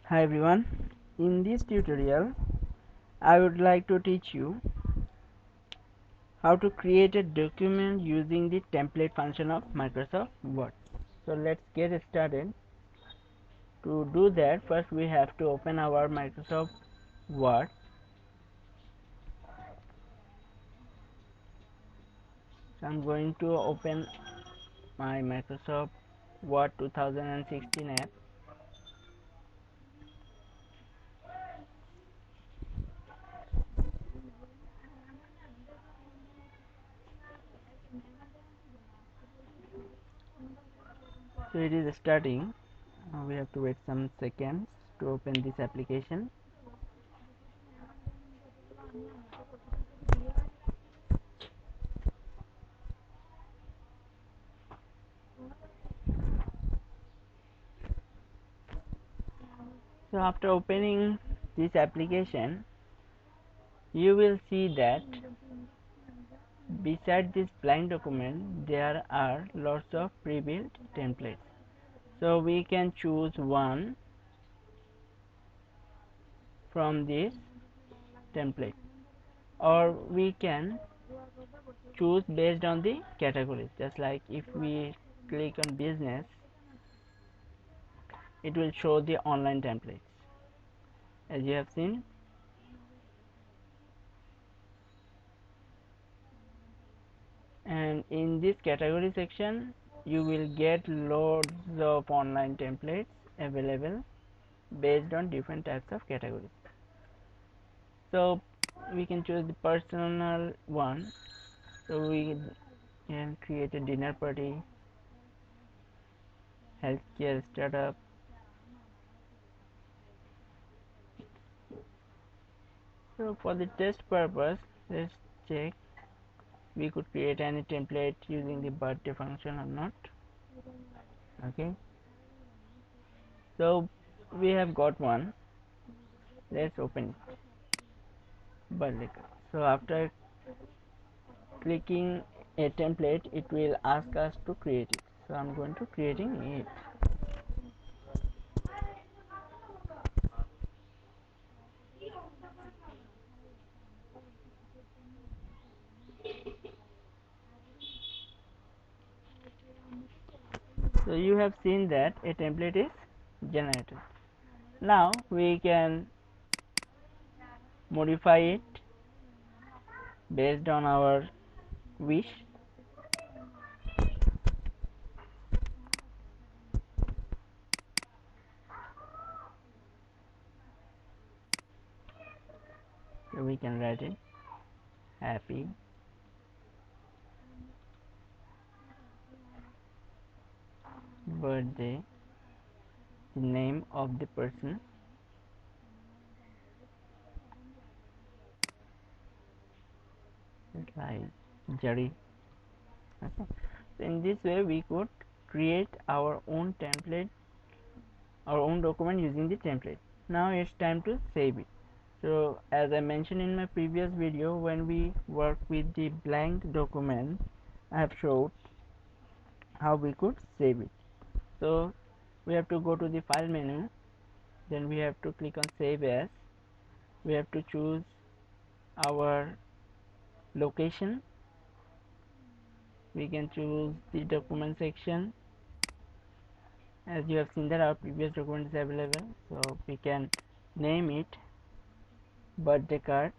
Hi everyone, in this tutorial I would like to teach you how to create a document using the template function of Microsoft Word. So let's get started. To do that, first we have to open our Microsoft Word. So I'm going to open my Microsoft Word 2016 app. So it is starting. We have to wait some seconds to open this application. So after opening this application, you will see that beside this blank document there are lots of pre-built templates. So we can choose one from this template, or we can choose based on the categories. Just like if we click on business, it will show the online templates as you have seen. And in this category section you will get loads of online templates available based on different types of categories. So we can choose the personal one. So we can create a dinner party, healthcare startup. So for the test purpose, let's check we could create any template using the birthday function or not. Okay, so we have got one. Let's open it. Birthday card. So after clicking a template, it will ask us to create it. So I'm going to creating it. So you have seen that a template is generated. Now we can modify it based on our wish. So we can write it happy birthday, the name of the person, like Jerry. Okay. So in this way we could create our own template, our own document using the template. Now it's time to save it. So as I mentioned in my previous video, when we work with the blank document, I have showed how we could save it. So we have to go to the file menu, then we have to click on save as. We have to choose our location. We can choose the document section. As you have seen that our previous document is available, so we can name it birthday card.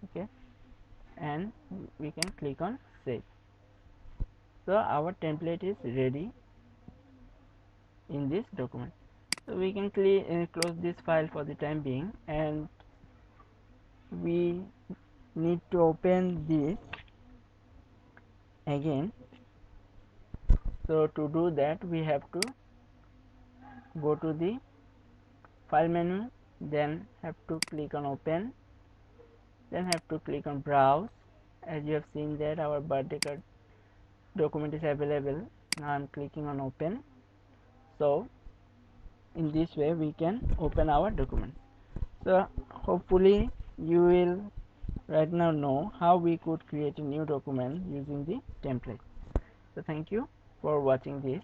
Okay, and we can click on save. So our template is ready in this document. So we can close this file for the time being, and we need to open this again. So to do that we have to go to the file menu, then have to click on open, then have to click on browse. As you have seen that our birthday card document is available. Now I'm clicking on open. So in this way we can open our document. So hopefully you will right now know how we could create a new document using the template. So thank you for watching this.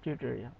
tutorial.